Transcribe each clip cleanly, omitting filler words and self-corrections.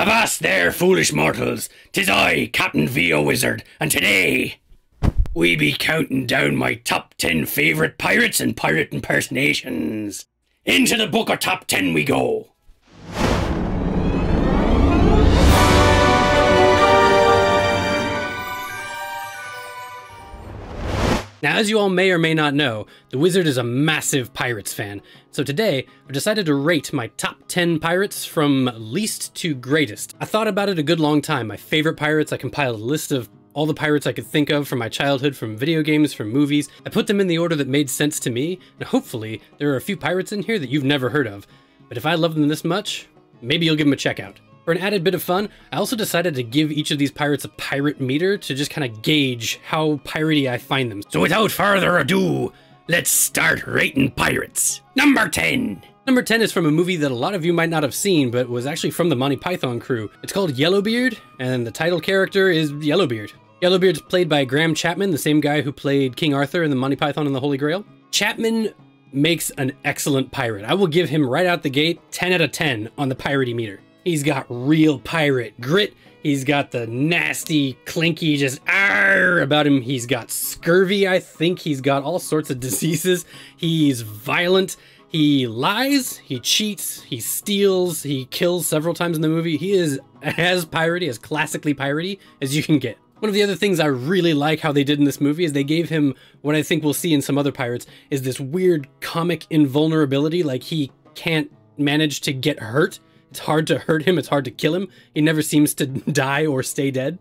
Avast there, foolish mortals! 'Tis I, Captain Vio Wizard, and today we be counting down my top 10 favourite pirates and pirate impersonations. Into the book of top 10 we go! Now, as you all may or may not know, the Wizard is a massive Pirates fan, so today I've decided to rate my top 10 pirates from least to greatest. I thought about it a good long time. My favorite pirates, I compiled a list of all the pirates I could think of from my childhood, from video games, from movies. I put them in the order that made sense to me, and hopefully there are a few pirates in here that you've never heard of. But if I love them this much, maybe you'll give them a check out. For an added bit of fun, I also decided to give each of these pirates a pirate meter to just kind of gauge how piratey I find them. So without further ado, let's start rating pirates. Number 10. Number 10 is from a movie that a lot of you might not have seen, but was actually from the Monty Python crew. It's called Yellowbeard, and the title character is Yellowbeard. Yellowbeard's played by Graham Chapman, the same guy who played King Arthur in the Monty Python and the Holy Grail. Chapman makes an excellent pirate. I will give him right out the gate 10 out of 10 on the piratey meter. He's got real pirate grit. He's got the nasty, clinky, just arr about him. He's got scurvy, I think. He's got all sorts of diseases. He's violent. He lies, he cheats, he steals, he kills several times in the movie. He is as piratey, as classically piratey as you can get. One of the other things I really like how they did in this movie is they gave him what I think we'll see in some other pirates is this weird comic invulnerability, like he can't manage to get hurt. It's hard to hurt him, it's hard to kill him. He never seems to die or stay dead.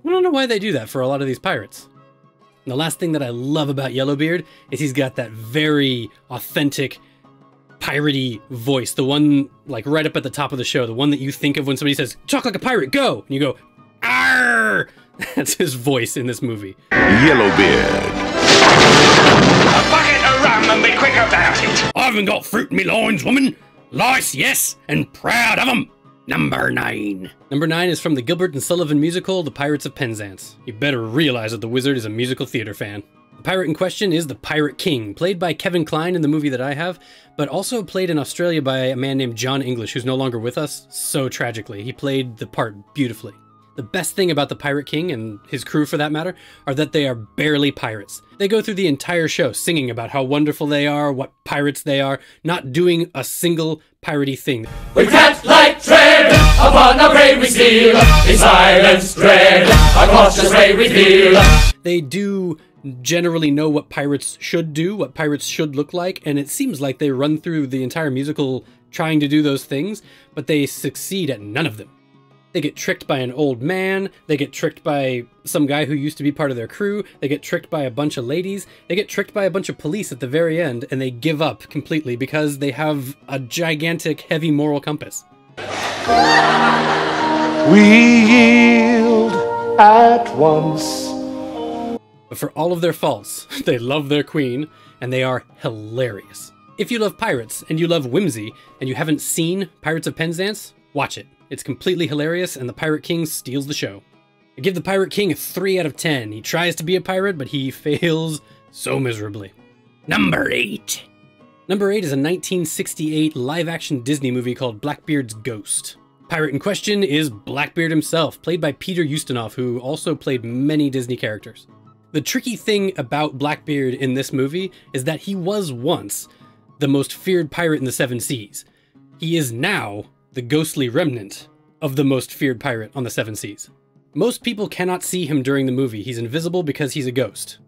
I don't know why they do that for a lot of these pirates. And the last thing that I love about Yellowbeard is he's got that very authentic, piratey voice. The one, like, right up at the top of the show. The one that you think of when somebody says, "Talk like a pirate, go!" And you go, "Arr!" That's his voice in this movie. Yellowbeard. A bucket of rum and be quick about it. I haven't got fruit in me loins, woman. Lice, yes, and proud of 'em. Number 9. Number 9 is from the Gilbert and Sullivan musical, The Pirates of Penzance. You better realize that the Wizard is a musical theater fan. The pirate in question is the Pirate King, played by Kevin Kline in the movie that I have, but also played in Australia by a man named John English, who's no longer with us, so tragically. He played the part beautifully. The best thing about the Pirate King, and his crew for that matter, are that they are barely pirates. They go through the entire show singing about how wonderful they are, what pirates they are, not doing a single piratey thing. We can't like tread upon a prey we steal, in silence dread, a cautious way we feel. They do generally know what pirates should do, what pirates should look like, and it seems like they run through the entire musical trying to do those things, but they succeed at none of them. They get tricked by an old man, they get tricked by some guy who used to be part of their crew, they get tricked by a bunch of ladies, they get tricked by a bunch of police at the very end, and they give up completely because they have a gigantic, heavy moral compass. We yield at once. But for all of their faults, they love their queen, and they are hilarious. If you love pirates, and you love whimsy, and you haven't seen Pirates of Penzance, watch it. It's completely hilarious, and the Pirate King steals the show. I give the Pirate King a 3 out of 10. He tries to be a pirate, but he fails so miserably. Number 8. Number 8 is a 1968 live-action Disney movie called Blackbeard's Ghost. Pirate in question is Blackbeard himself, played by Peter Ustinov, who also played many Disney characters. The tricky thing about Blackbeard in this movie is that he was once the most feared pirate in the 7 seas. He is now the ghostly remnant of the most feared pirate on the 7 seas. Most people cannot see him during the movie. He's invisible because he's a ghost.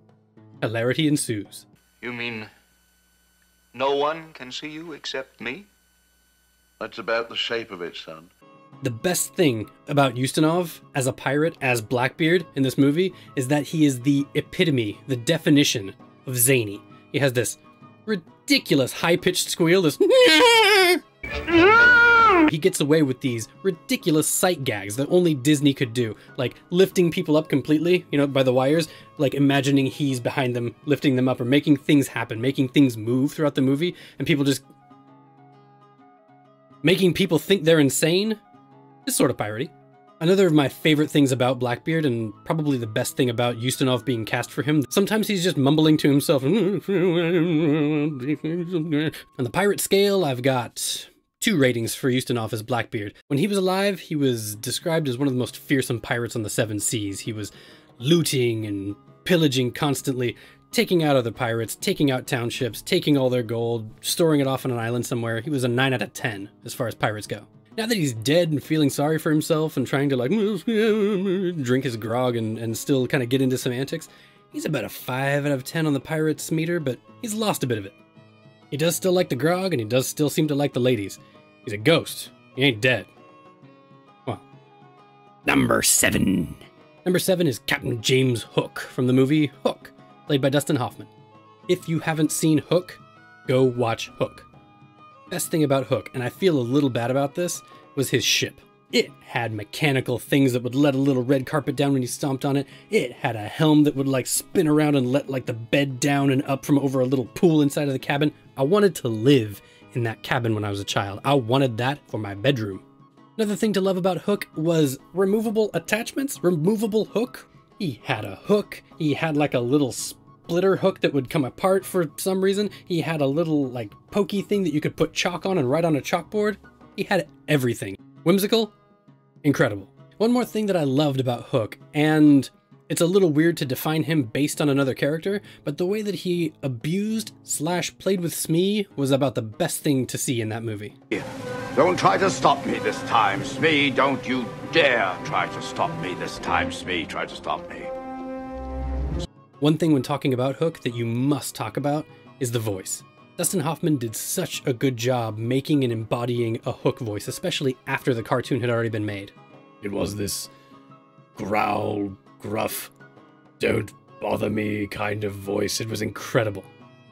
Hilarity ensues. You mean no one can see you except me? That's about the shape of it, son. The best thing about Ustinov as a pirate, as Blackbeard in this movie, is that he is the epitome, the definition of zany. He has this ridiculous high-pitched squeal, this he gets away with these ridiculous sight gags that only Disney could do, like lifting people up completely, you know, by the wires, like imagining he's behind them, lifting them up, or making things happen, making things move throughout the movie, and people just making people think they're insane. Is sort of piratey. Another of my favorite things about Blackbeard, and probably the best thing about Ustinov being cast for him, sometimes he's just mumbling to himself. On the pirate scale, I've got 2 ratings for Ustinov as Blackbeard. When he was alive, he was described as one of the most fearsome pirates on the 7 seas. He was looting and pillaging constantly, taking out other pirates, taking out townships, taking all their gold, storing it off on an island somewhere. He was a 9 out of 10 as far as pirates go. Now that he's dead and feeling sorry for himself and trying to like drink his grog and still kind of get into some antics, he's about a 5 out of 10 on the pirates meter, but he's lost a bit of it. He does still like the grog, and he does still seem to like the ladies. He's a ghost. He ain't dead. Well. Number 7. Number 7 is Captain James Hook from the movie Hook, played by Dustin Hoffman. If you haven't seen Hook, go watch Hook. Best thing about Hook, and I feel a little bad about this, was his ship. It had mechanical things that would let a little red carpet down when you stomped on it. It had a helm that would like spin around and let like the bed down and up from over a little pool inside of the cabin. I wanted to live in that cabin when I was a child. I wanted that for my bedroom. Another thing to love about Hook was removable attachments, removable hook. He had a hook. He had like a little splitter hook that would come apart for some reason. He had a little like pokey thing that you could put chalk on and write on a chalkboard. He had everything. Whimsical, incredible. One more thing that I loved about Hook, and it's a little weird to define him based on another character, but the way that he abused / played with Smee was about the best thing to see in that movie. Don't try to stop me this time, Smee. Don't you dare try to stop me this time, Smee. Try to stop me. One thing when talking about Hook that you must talk about is the voice. Dustin Hoffman did such a good job making and embodying a Hook voice, especially after the cartoon had already been made. It was this growl, gruff, don't bother me kind of voice. It was incredible.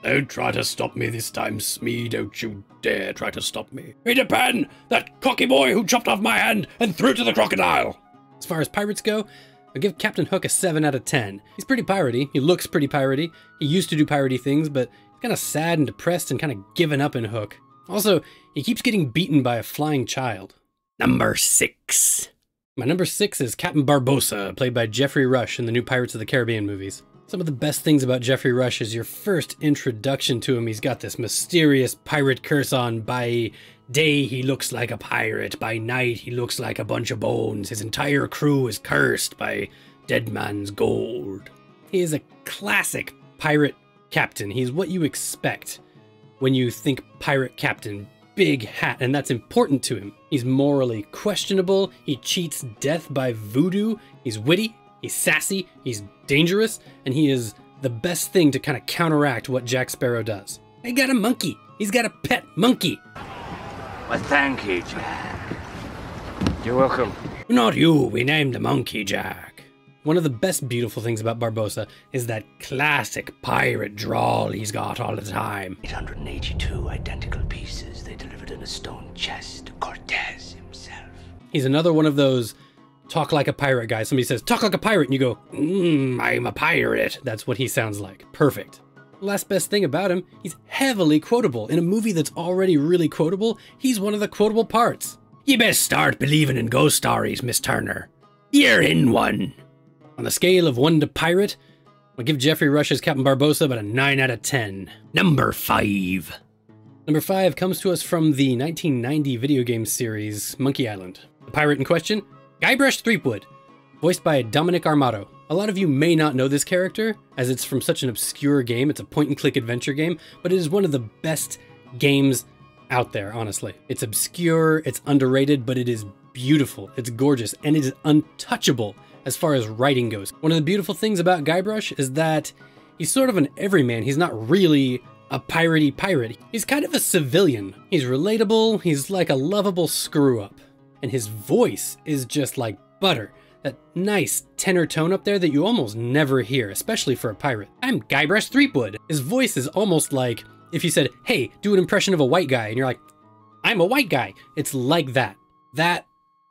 Don't try to stop me this time, Smee. Don't you dare try to stop me. Peter Pan, that cocky boy who chopped off my hand and threw it to the crocodile. As far as pirates go, I'll give Captain Hook a 7 out of 10. He's pretty piratey. He looks pretty piratey. He used to do piratey things, but he's kind of sad and depressed and kind of given up in Hook. Also, he keeps getting beaten by a flying child. Number 6. My number 6 is Captain Barbossa, played by Jeffrey Rush in the new Pirates of the Caribbean movies. Some of the best things about Jeffrey Rush is your first introduction to him. He's got this mysterious pirate curse on. By day, he looks like a pirate. By night, he looks like a bunch of bones. His entire crew is cursed by dead man's gold. He is a classic pirate captain. He's what you expect when you think pirate captain. Big hat, and that's important to him. He's morally questionable. He cheats death by voodoo. He's witty. He's sassy. He's dangerous. And he is the best thing to kind of counteract what Jack Sparrow does. He got a monkey. He's got a pet monkey. Well, thank you, Jack. You're welcome. Not you. We named the monkey Jack. One of the best beautiful things about Barbossa is that classic pirate drawl he's got all the time. 882 identical pieces they delivered in a stone chest to Cortez himself. He's another one of those talk like a pirate guys. Somebody says, talk like a pirate, and you go, I'm a pirate. That's what he sounds like. Perfect. Last best thing about him, he's heavily quotable. In a movie that's already really quotable, he's one of the quotable parts. You best start believing in ghost stories, Miss Turner. You're in one. On the scale of 1 to pirate, I'll give Jeffrey Rush's Captain Barbossa about a 9 out of 10. Number 5. Number 5 comes to us from the 1990 video game series, Monkey Island. The pirate in question, Guybrush Threepwood, voiced by Dominic Armato. A lot of you may not know this character, as it's from such an obscure game. It's a point-and-click adventure game, but it is one of the best games out there, honestly. It's obscure, it's underrated, but it is beautiful, it's gorgeous, and it is untouchable as far as writing goes. One of the beautiful things about Guybrush is that he's sort of an everyman. He's not really a piratey pirate. He's kind of a civilian. He's relatable, he's like a lovable screw-up. And his voice is just like butter. That nice tenor tone up there that you almost never hear, especially for a pirate. I'm Guybrush Threepwood. His voice is almost like if you said, hey, do an impression of a white guy, and you're like, I'm a white guy. It's like that. That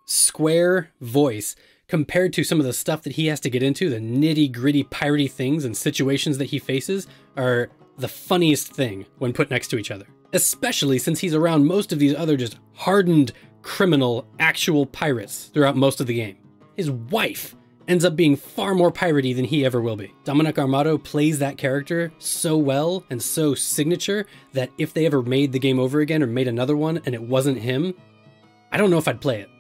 square voice compared to some of the stuff that he has to get into, the nitty-gritty piratey things and situations that he faces, are the funniest thing when put next to each other. Especially since he's around most of these other just hardened, criminal, actual pirates throughout most of the game. His wife ends up being far more piratey than he ever will be. Dominic Armato plays that character so well and so signature that if they ever made the game over again or made another one and it wasn't him, I don't know if I'd play it.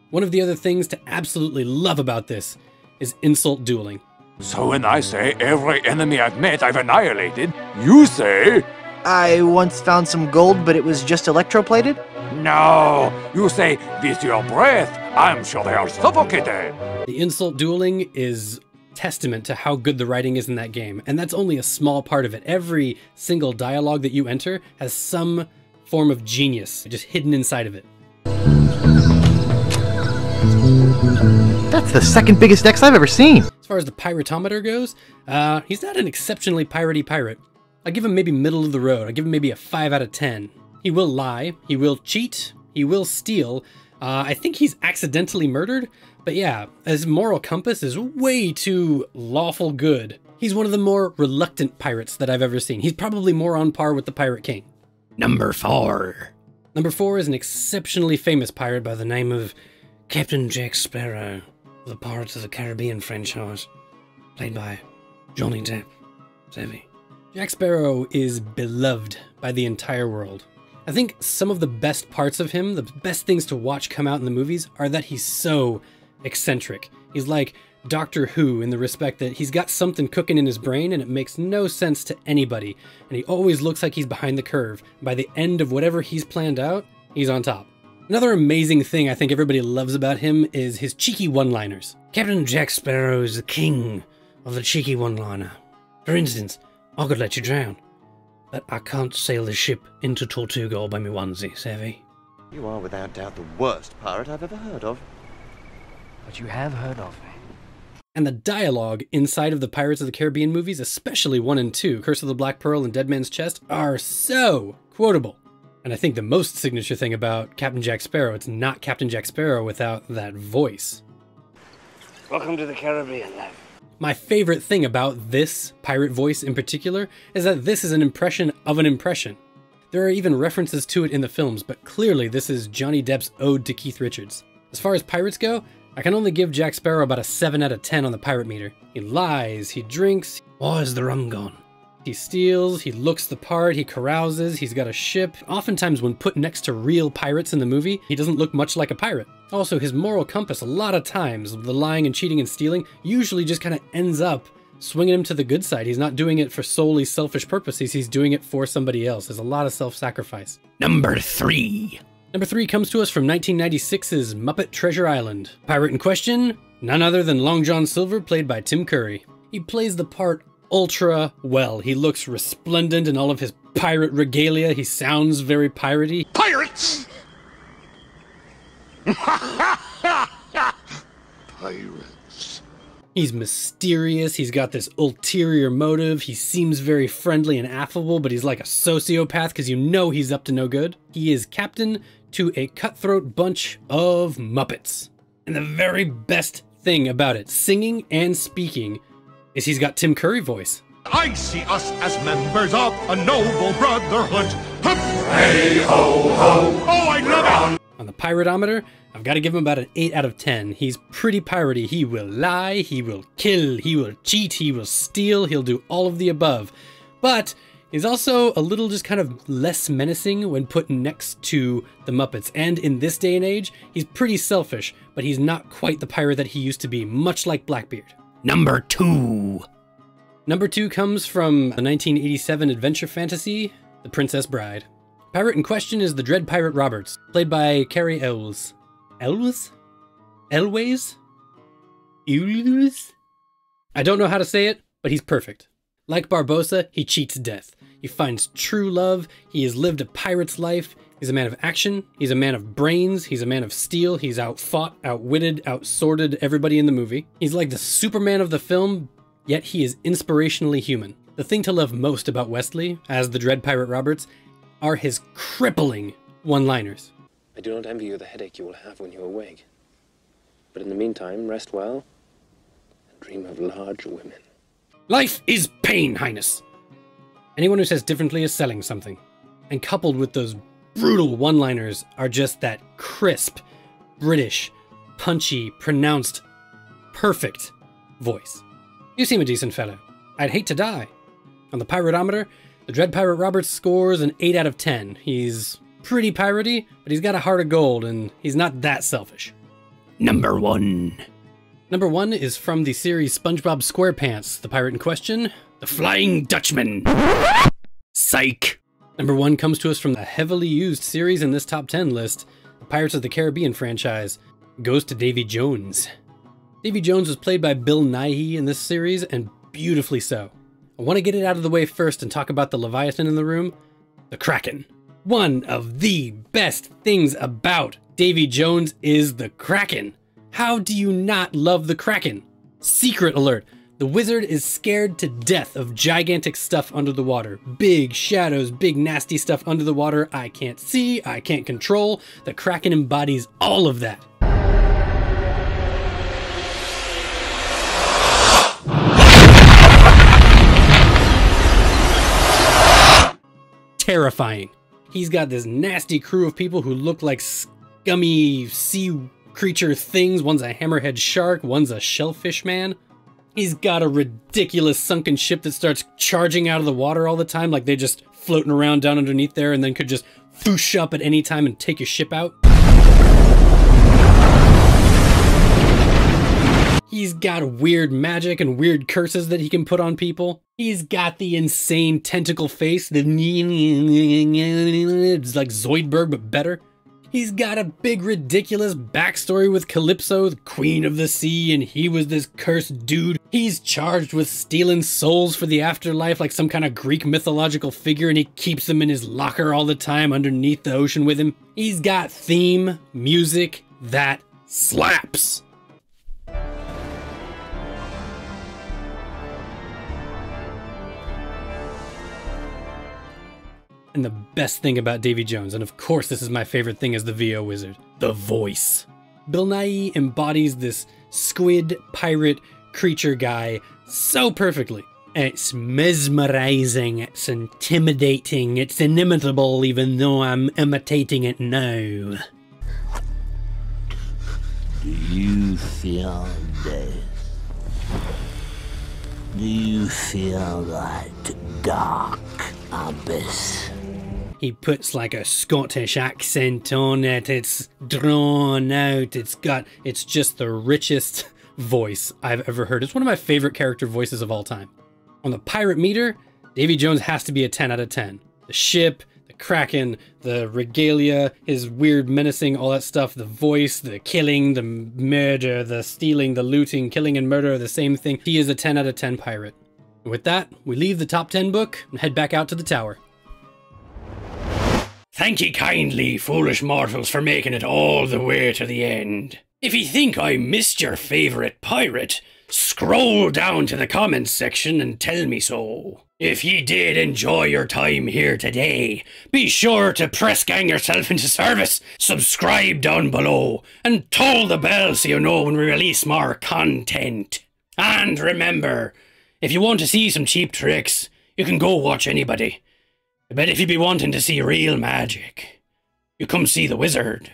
One of the other things to absolutely love about this is insult dueling. So when I say every enemy I've met I've annihilated, you say... I once found some gold, but it was just electroplated? No, you say, with your breath, I'm sure they are suffocated. The insult dueling is testament to how good the writing is in that game, and that's only a small part of it. Every single dialogue that you enter has some form of genius just hidden inside of it. That's the second biggest X I've ever seen. As far as the piratometer goes, he's not an exceptionally piratey pirate. I'll give him maybe middle of the road. I'll give him maybe a 5 out of 10. He will lie, he will cheat, he will steal. I think he's accidentally murdered, but yeah, his moral compass is way too lawful good. He's one of the more reluctant pirates that I've ever seen. He's probably more on par with the Pirate King. Number 4. Number 4 is an exceptionally famous pirate by the name of Captain Jack Sparrow, of the Pirates of the Caribbean franchise, played by Johnny Depp. Davy. Jack Sparrow is beloved by the entire world. I think some of the best parts of him, the best things to watch come out in the movies, are that he's so eccentric. He's like Doctor Who in the respect that he's got something cooking in his brain and it makes no sense to anybody, and he always looks like he's behind the curve. By the end of whatever he's planned out, he's on top. Another amazing thing I think everybody loves about him is his cheeky one-liners. Captain Jack Sparrow is the king of the cheeky one-liner. For instance, I could let you drown, but I can't sail the ship into Tortuga all by me onesie, savvy? You are without doubt the worst pirate I've ever heard of. But you have heard of me. And the dialogue inside of the Pirates of the Caribbean movies, especially 1 and 2, Curse of the Black Pearl and Dead Man's Chest, are so quotable. And I think the most signature thing about Captain Jack Sparrow, it's not Captain Jack Sparrow without that voice. Welcome to the Caribbean, lad. My favorite thing about this pirate voice in particular is that this is an impression of an impression. There are even references to it in the films, but clearly this is Johnny Depp's ode to Keith Richards. As far as pirates go, I can only give Jack Sparrow about a 7 out of 10 on the pirate meter. He lies, he drinks. Why is the rum gone? He steals, he looks the part, he carouses, he's got a ship. Oftentimes when put next to real pirates in the movie, he doesn't look much like a pirate. Also, his moral compass, a lot of times, the lying and cheating and stealing, usually just kind of ends up swinging him to the good side. He's not doing it for solely selfish purposes, he's doing it for somebody else. There's a lot of self-sacrifice. Number 3. Number 3 comes to us from 1996's Muppet Treasure Island. Pirate in question, none other than Long John Silver, played by Tim Curry. He plays the part ultra well. He looks resplendent in all of his pirate regalia. He sounds very piratey. Pirates! Pirates. He's mysterious. He's got this ulterior motive. He seems very friendly and affable, but he's like a sociopath because you know he's up to no good. He is captain to a cutthroat bunch of Muppets. And the very best thing about it, singing and speaking, is he's got Tim Curry voice. I see us as members of a noble brotherhood. Hey ho ho! Oh, I love it! On the piratometer, I've got to give him about an 8 out of 10. He's pretty piratey. He will lie, he will kill, he will cheat, he will steal, he'll do all of the above. But he's also a little just kind of less menacing when put next to the Muppets. And in this day and age, he's pretty selfish, but he's not quite the pirate that he used to be, much like Blackbeard. Number 2. Number 2 comes from the 1987 adventure fantasy, The Princess Bride. Pirate in question is the Dread Pirate Roberts, played by Carrie Elwes. Elwes? Elways? Elwes? I don't know how to say it, but he's perfect. Like Barbossa, he cheats death. He finds true love, he has lived a pirate's life, he's a man of action, he's a man of brains, he's a man of steel, he's outfought, outwitted, outsworted everybody in the movie. He's like the Superman of the film, yet he is inspirationally human. The thing to love most about Wesley, as the Dread Pirate Roberts, are his crippling one-liners. I do not envy you the headache you will have when you awake. But in the meantime, rest well and dream of large women. Life is pain, Highness! Anyone who says differently is selling something. And coupled with those brutal one-liners are just that crisp, British, punchy, pronounced, perfect voice. You seem a decent fellow. I'd hate to die. On the pirateometer, the Dread Pirate Roberts scores an 8 out of 10. He's pretty piratey, but he's got a heart of gold, and he's not that selfish. Number 1. Number 1 is from the series SpongeBob SquarePants. The pirate in question, the Flying Dutchman. Psych. Number 1 comes to us from the heavily used series in this top 10 list, the Pirates of the Caribbean franchise. Goes to Davy Jones. Davy Jones was played by Bill Nighy in this series, and beautifully so. I want to get it out of the way first and talk about the Leviathan in the room, the Kraken. One of the best things about Davy Jones is the Kraken. How do you not love the Kraken? Secret alert. The wizard is scared to death of gigantic stuff under the water. Big shadows, big nasty stuff under the water I can't see, I can't control. The Kraken embodies all of that. Terrifying. He's got this nasty crew of people who look like scummy sea creature things. One's a hammerhead shark, one's a shellfish man. He's got a ridiculous sunken ship that starts charging out of the water all the time, like they're just floating around down underneath there and then could just whoosh up at any time and take your ship out. He's got weird magic and weird curses that he can put on people. He's got the insane tentacle face. It's like Zoidberg, but better. He's got a big, ridiculous backstory with Calypso, the queen of the sea, and he was this cursed dude. He's charged with stealing souls for the afterlife like some kind of Greek mythological figure, and he keeps them in his locker all the time underneath the ocean with him. He's got theme music that slaps. And the best thing about Davy Jones, and of course this is my favorite thing as the VO wizard, the voice. Bill Nighy embodies this squid pirate creature guy so perfectly. It's mesmerizing, it's intimidating, it's inimitable even though I'm imitating it now. Do you feel this? Do you feel that dark abyss? He puts like a Scottish accent on it, it's drawn out, it's just the richest voice I've ever heard. It's one of my favorite character voices of all time. On the pirate meter, Davy Jones has to be a 10 out of 10. The ship, the Kraken, the regalia, his weird menacing, all that stuff, the voice, the killing, the murder, the stealing, the looting, killing and murder are the same thing. He is a 10 out of 10 pirate. And with that, we leave the top 10 book and head back out to the tower. Thank ye kindly, foolish mortals, for making it all the way to the end. If ye think I missed your favourite pirate, scroll down to the comments section and tell me so. If ye did enjoy your time here today, be sure to press gang yourself into service, subscribe down below, and toll the bell so you know when we release more content. And remember, if you want to see some cheap tricks, you can go watch anybody. I bet if you be wanting to see real magic, you come see the wizard.